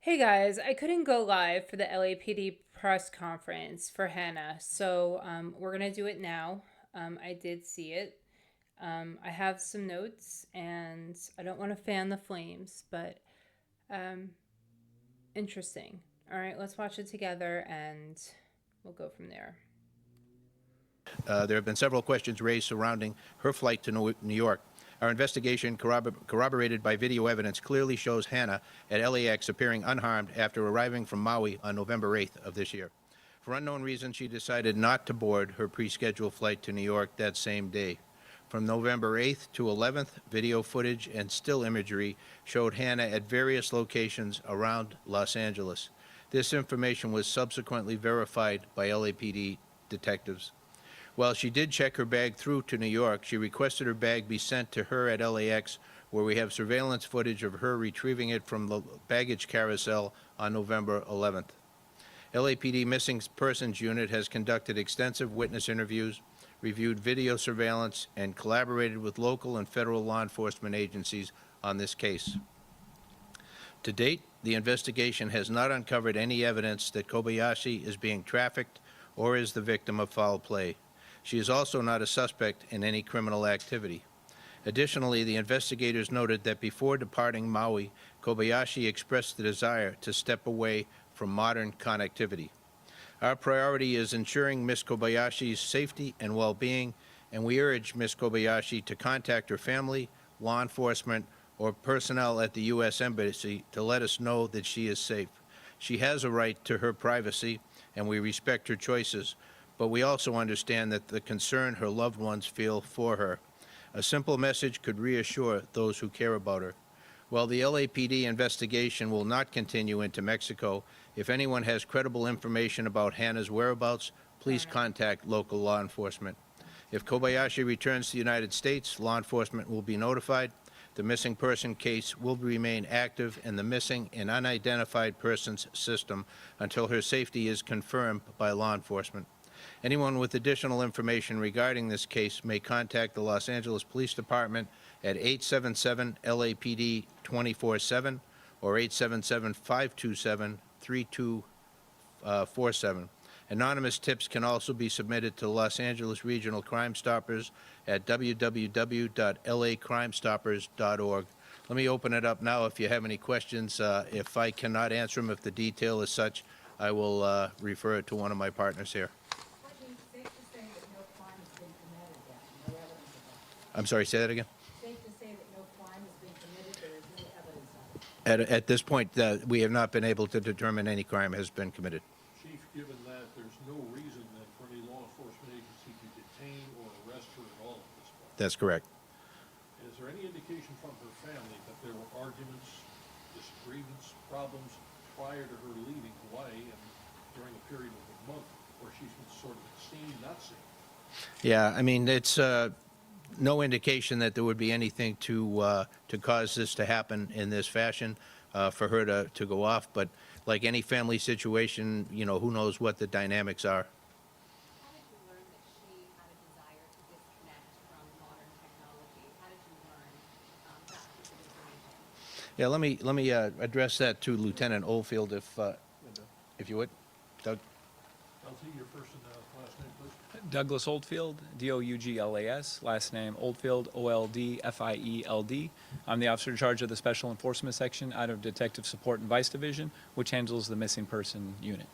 Hey guys, I couldn't go live for the LAPD press conference for Hannah, so we're gonna do it now. I did see it. I have some notes, and I don't want to fan the flames, but um, interesting. All right, let's watch it together, and we'll go from there. There have been several questions raised surrounding her flight to New York. Our investigation, corroborated by video evidence, clearly shows Hannah at LAX appearing unharmed after arriving from Maui on November 8th of this year. For unknown reasons, she decided not to board her pre-scheduled flight to New York that same day. From November 8th to 11th, video footage and still imagery showed Hannah at various locations around Los Angeles. This information was subsequently verified by LAPD detectives. While she did check her bag through to New York, she requested her bag be sent to her at LAX, where we have surveillance footage of her retrieving it from the baggage carousel on November 11th. LAPD Missing Persons Unit has conducted extensive witness interviews, reviewed video surveillance, and collaborated with local and federal law enforcement agencies on this case. To date, the investigation has not uncovered any evidence that Kobayashi is being trafficked or is the victim of foul play. She is also not a suspect in any criminal activity. Additionally, the investigators noted that before departing Maui, Kobayashi expressed the desire to step away from modern connectivity. Our priority is ensuring Ms. Kobayashi's safety and well-being, and we urge Ms. Kobayashi to contact her family, law enforcement, or personnel at the U.S. Embassy to let us know that she is safe. She has a right to her privacy, and we respect her choices, but we also understand that the concern her loved ones feel for her. A simple message could reassure those who care about her. While the LAPD investigation will not continue into Mexico, if anyone has credible information about Hannah's whereabouts, please contact local law enforcement. If Kobayashi returns to the United States, law enforcement will be notified. The missing person case will remain active in the missing and unidentified persons system until her safety is confirmed by law enforcement. Anyone with additional information regarding this case may contact the Los Angeles Police Department at 877-LAPD 24/7 or 877-527-3247. Anonymous tips can also be submitted to Los Angeles Regional Crime Stoppers at www.lacrimestoppers.org. Let me open it up now if you have any questions. If I cannot answer them, if the detail is such, I will refer it to one of my partners here. Safe to say that no crime has been committed yet, no evidence of that. I'm sorry, say that again? Safe to say that no crime has been committed, there is no evidence of it. At this point, we have not been able to determine any crime has been committed. Chief, given that there's no reason then for any law enforcement agency to detain or arrest her at all at this point. That's correct. Is there any indication from her family that there were arguments, disagreements, problems prior to her leaving Hawaii and during a period of a month where she's been sort of seen, not seen? Yeah, I mean, it's no indication that there would be anything to cause this to happen in this fashion, for her to go off. But like any family situation, you know, who knows what the dynamics are. How did you learn that she had a desire to disconnect from modern technology? How did you learn that piece of information? Yeah, let me address that to Lieutenant Oldfield, if you would, Doug. I'll take your first and last name, please. Douglas Oldfield, Douglas, last name Oldfield, Oldfield. I'm the officer in charge of the Special Enforcement Section out of Detective Support and Vice Division, which handles the missing person unit.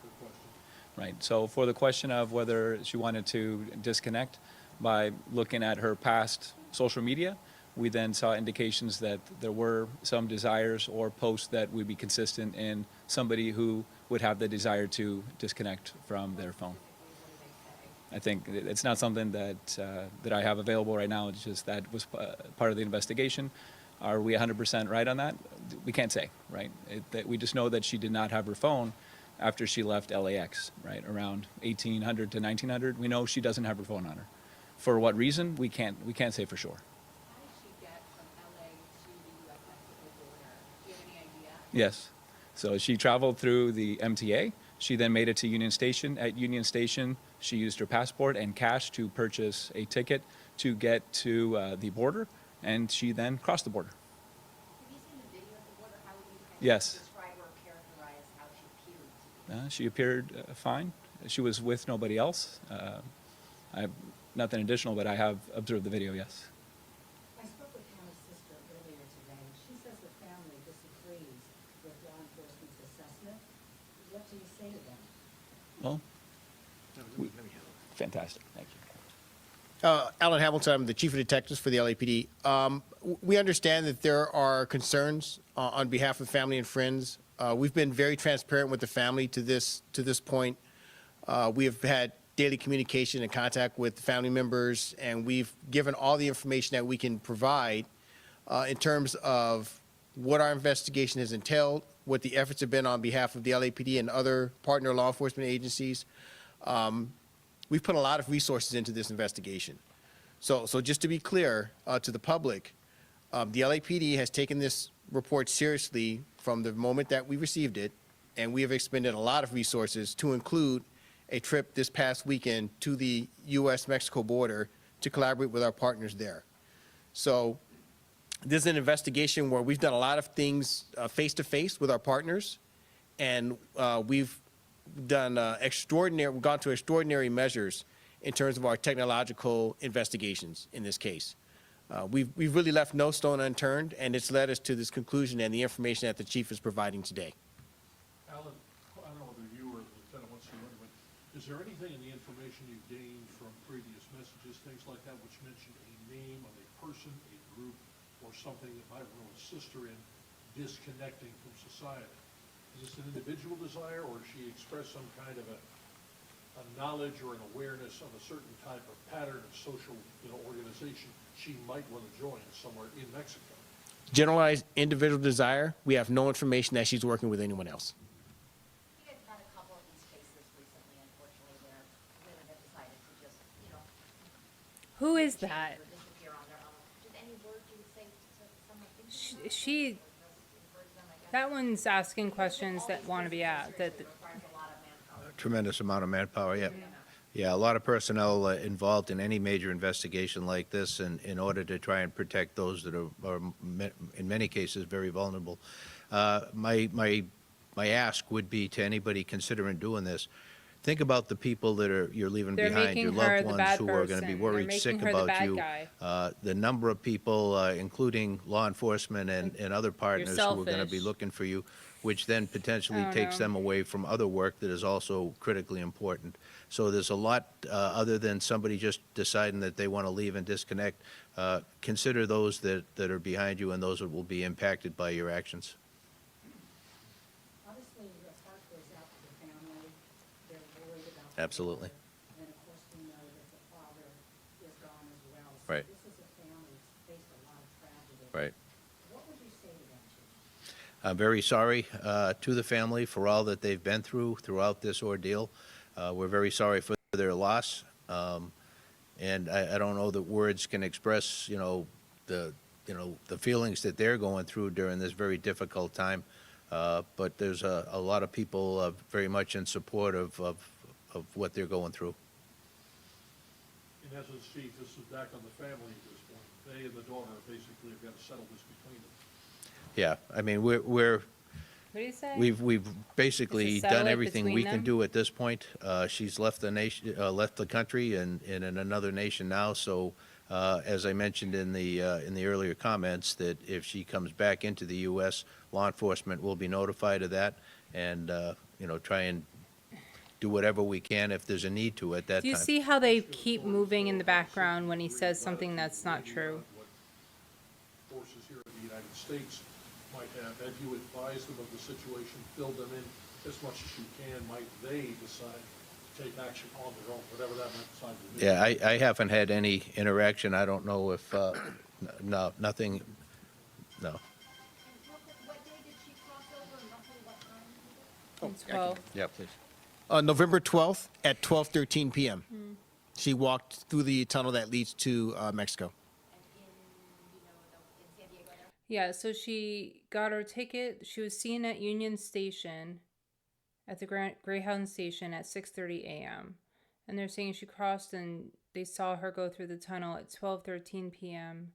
Good question. Right. So for the question of whether she wanted to disconnect, by looking at her past social media, we then saw indications that there were some desires or posts that would be consistent in somebody who would have the desire to disconnect from their phone. I think it's not something that I have available right now. It's just that was part of the investigation. Are we 100% right on that? We can't say, right? We just know that she did not have her phone after she left LAX, right? Around 1800 to 1900. We know she doesn't have her phone on her. For what reason? We can't say for sure. How did she get from LA to the US-Mexico border? Do you have any idea? Yes. So she traveled through the MTA. She then made it to Union Station. At Union Station, she used her passport and cash to purchase a ticket to get to the border, and she then crossed the border. Have you seen the video at the border? How would you Yes. describe her She appeared fine. She was with nobody else. I have nothing additional, but I have observed the video, yes. I spoke with Hannah's sister earlier today. She says the family disagrees with law enforcement's assessment. What do you say to them? Well, fantastic. Thank you. Alan Hamilton, I'm the chief of detectives for the LAPD. We understand that there are concerns on behalf of family and friends. We've been very transparent with the family to this point. We have had daily communication and contact with family members, and we've given all the information that we can provide in terms of what our investigation has entailed, what the efforts have been on behalf of the LAPD and other partner law enforcement agencies. We've put a lot of resources into this investigation. So just to be clear to the public, the LAPD has taken this report seriously from the moment that we received it, and we have expended a lot of resources to include a trip this past weekend to the U.S.-Mexico border to collaborate with our partners there. So this is an investigation where we've done a lot of things face-to-face with our partners, and we've done we've gone to extraordinary measures in terms of our technological investigations in this case. We've really left no stone unturned, and it's led us to this conclusion and the information that the chief is providing today. Alan, I don't know whether you or the lieutenant wants to know, but is there anything in the information you gained from previous messages, things like that, which mentioned a name of a person, a group, or something that might want to assist her in disconnecting from society? Is this an individual desire, or does she express some kind of a knowledge or an awareness of a certain type of pattern of social, organization she might want to join somewhere in Mexico? Generalized individual desire, we have no information that she's working with anyone else. You guys have had a couple of these cases recently, unfortunately, where women have decided to just, Who is change that? or disappear on their own. Just any words you would say to someone thinking She, about it, she or just encourage them, I guess? that one's asking questions that want to be asked. That It requires a lot of manpower. Tremendous amount of manpower, yeah. Yeah, a lot of personnel involved in any major investigation like this in order to try and protect those that are in many cases, very vulnerable. My ask would be to anybody considering doing this, think about the people that you're leaving They're behind, your making her loved the ones bad who are going to be person. They're worried making sick her the about bad you. guy. The number of people, including law enforcement and other partners who are going to be selfish. looking for you, which then potentially I don't takes know. them away from other work that is also critically important. So there's a lot other than somebody just deciding that they want to leave and disconnect. Consider those that are behind you and those that will be impacted by your actions. Obviously, your heart goes out to the family. They're worried about. Absolutely. And of course, we know that the father is gone as well. So Right. this is a family that's faced a lot of tragedy. Right. What would you say to them, Chief? I'm very sorry to the family for all that they've been through throughout this ordeal. We're very sorry for their loss. And I don't know that words can express, the feelings that they're going through during this very difficult time. But there's a lot of people very much in support of what they're going through. In essence, Chief, this is back on the family at this point. They and the daughter basically have got to settle this between them. Yeah, I mean, What do you say? we've basically settle done it everything between we can them? do at this point. She's left the nation, left the country, and in another nation now. So, as I mentioned in the earlier comments, that if she comes back into the U.S., law enforcement will be notified of that, and try and do whatever we can if there's a need to at that Do you time. see how they keep moving in the background when he says something that's not true? What forces here in the United States might have you advise them of the situation, fill them in as much as you can, might they decide to take action on their own, whatever that might decide to be. Yeah, I haven't had any interaction. I don't know if no, nothing. No. And what day did she cross over and roughly what time? Well, Yeah, please. November 12th at 12:13 p.m. She walked through the tunnel that leads to Mexico. And in San Diego there? yeah, so she got her ticket. She was seen at Union Station, at the Greyhound station at 6:30 a.m. And they're saying she crossed and they saw her go through the tunnel at 12:13 p.m.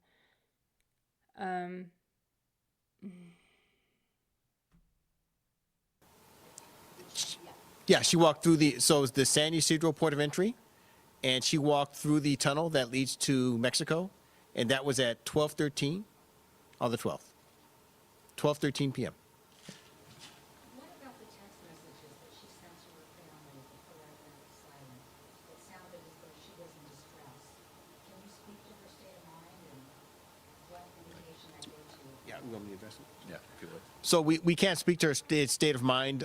Yeah, she walked through so it's the San Ysidro port of entry, and she walked through the tunnel that leads to Mexico, and that was at 12:13 on the 12th, 12:13 p.m. What about the text messages that she sent to her family before I went silent? It sounded as though she was in distress. Can you speak to her state of mind and what indication that gave to you? Yeah, we want me to address it? Yeah, if you would. So we can't speak to her state of mind.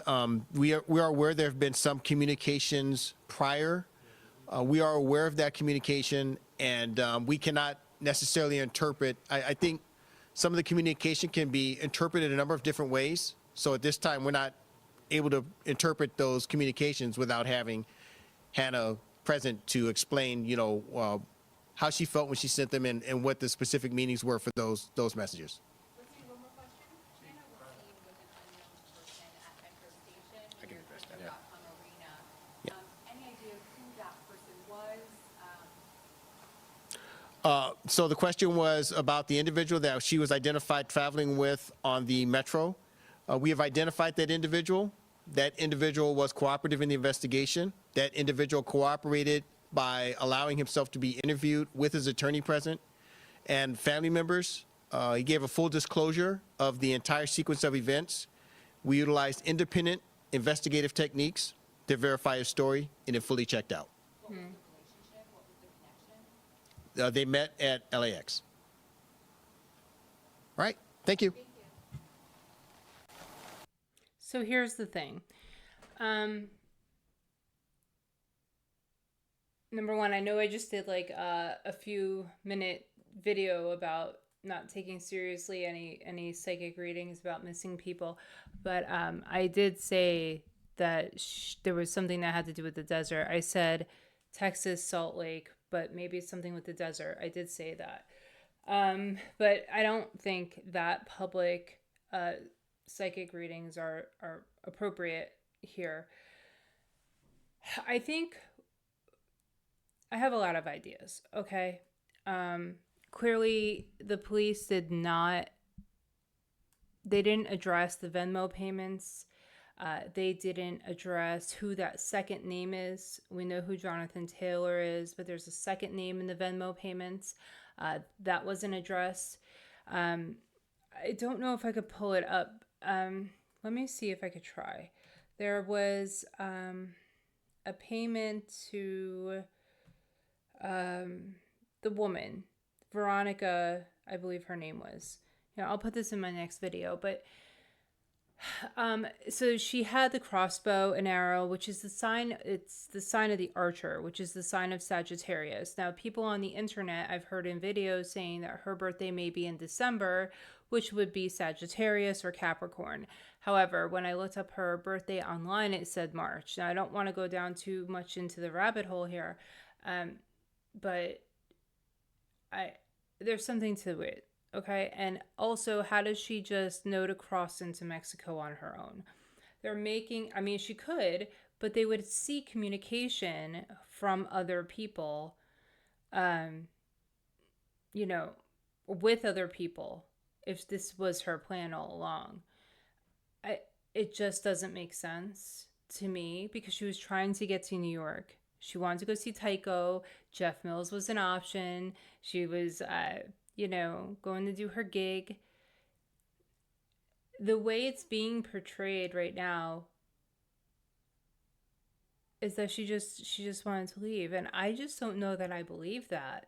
We are aware there have been some communications prior. We are aware of that communication, and we cannot necessarily interpret. I think some of the communication can be interpreted a number of different ways. So at this time, we're not able to interpret those communications without having Hannah present to explain, how she felt when she sent them and what the specific meanings were for those messages. Let's do one more question. Hannah was seen with an unknown person at Metro Station near the .com arena. Yeah. Any idea who that person was? So the question was about the individual that she was identified traveling with on the Metro. We have identified that individual. That individual was cooperative in the investigation. That individual cooperated by allowing himself to be interviewed with his attorney present and family members. He gave a full disclosure of the entire sequence of events. We utilized independent investigative techniques to verify his story, and it fully checked out. What was the relationship? What was the connection? They met at LAX. All right, thank you. Thank you. So here's the thing. Number one, I know I just did like a few minute video about not taking seriously any psychic readings about missing people, but I did say that there was something that had to do with the desert. I said Texas, Salt Lake, but maybe it's something with the desert. I did say that. But I don't think that public psychic readings are appropriate here. I think I have a lot of ideas, okay? Clearly, the police didn't address the Venmo payments. They didn't address who that second name is. We know who Jonathan Taylor is, but there's a second name in the Venmo payments. That wasn't addressed. I don't know if I could pull it up. Let me see if I could try. There was a payment to the woman, Veronica, I believe her name was. I'll put this in my next video, but so she had the crossbow and arrow, which is it's the sign of the archer, which is the sign of Sagittarius. Now, people on the internet, I've heard in videos saying that her birthday may be in December, which would be Sagittarius or Capricorn. However, when I looked up her birthday online, it said March. Now, I don't want to go down too much into the rabbit hole here, but there's something to it. Okay, and also, how does she just know to cross into Mexico on her own? She could, but they would see communication from other people, with other people, if this was her plan all along. It just doesn't make sense to me, because she was trying to get to New York. She wanted to go see Tycho. Jeff Mills was an option. She was, going to do her gig. The way it's being portrayed right now is that she just wanted to leave, and I just don't know that I believe that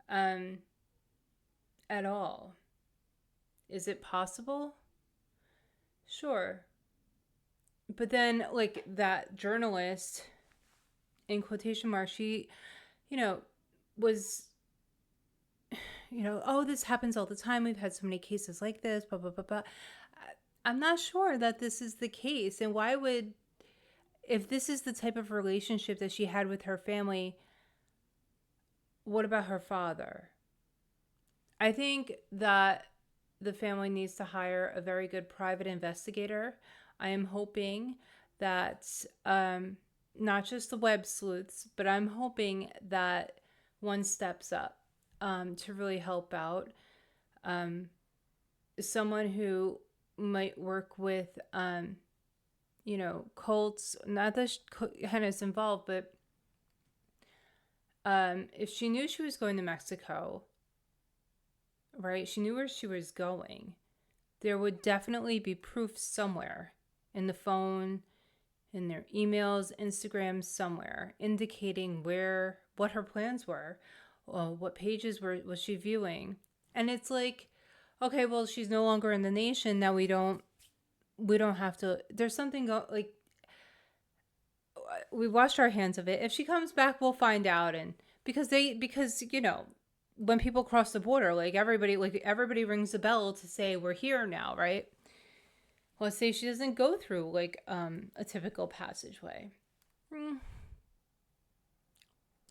at all. Is it possible? Sure. But then, like, that journalist, in quotation marks, she, was, oh, this happens all the time. We've had so many cases like this, blah, blah, blah, blah. I'm not sure that this is the case. And why would, if this is the type of relationship that she had with her family, what about her father? I think that the family needs to hire a very good private investigator. I am hoping that not just the web sleuths, but I'm hoping that one steps up to really help out. Someone who might work with cults. Not that Hannah's involved, but if she knew she was going to Mexico, right? She knew where she was going. There would definitely be proof somewhere in the phone, in their emails, Instagram, somewhere indicating what her plans were, what pages was she viewing. And it's like, okay, well, she's no longer in the nation. Now we don't have to. There's something like we washed our hands of it. If she comes back, we'll find out. And because when people cross the border, everybody rings the bell to say we're here now, right? Let's say she doesn't go through a typical passageway.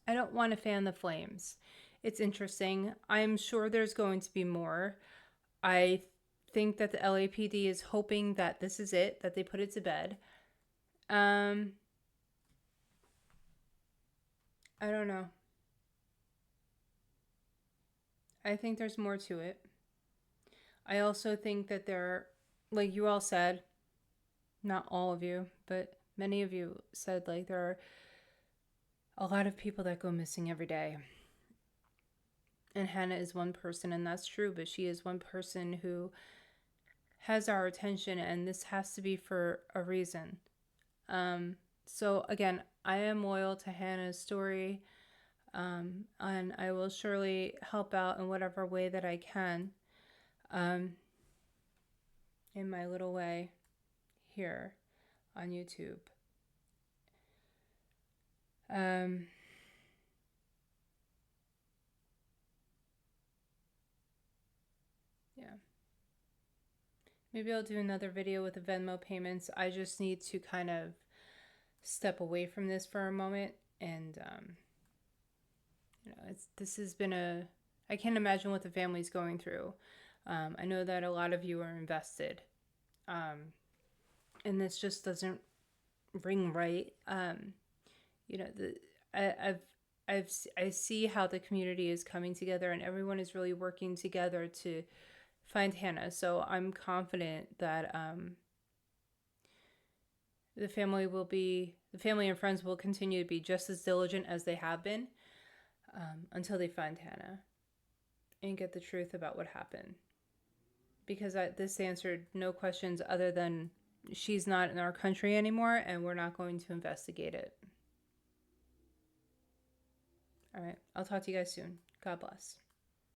I don't want to fan the flames. It's interesting. I'm sure there's going to be more. I think that the LAPD is hoping that this is it, that they put it to bed. I don't know. I think there's more to it. I also think that like you all said, not all of you, but many of you said, like, there are a lot of people that go missing every day. And Hannah is one person, and that's true, but she is one person who has our attention, and this has to be for a reason. So again, I am loyal to Hannah's story, and I will surely help out in whatever way that I can, in my little way here on YouTube. Yeah. Maybe I'll do another video with the Venmo payments. I just need to kind of step away from this for a moment, and this has been I can't imagine what the family's going through. I know that a lot of you are invested, and this just doesn't ring right. I see how the community is coming together, and everyone is really working together to find Hannah. So I'm confident that the family and friends will continue to be just as diligent as they have been, until they find Hannah and get the truth about what happened. Because this answered no questions other than she's not in our country anymore, and we're not going to investigate it. All right, I'll talk to you guys soon. God bless.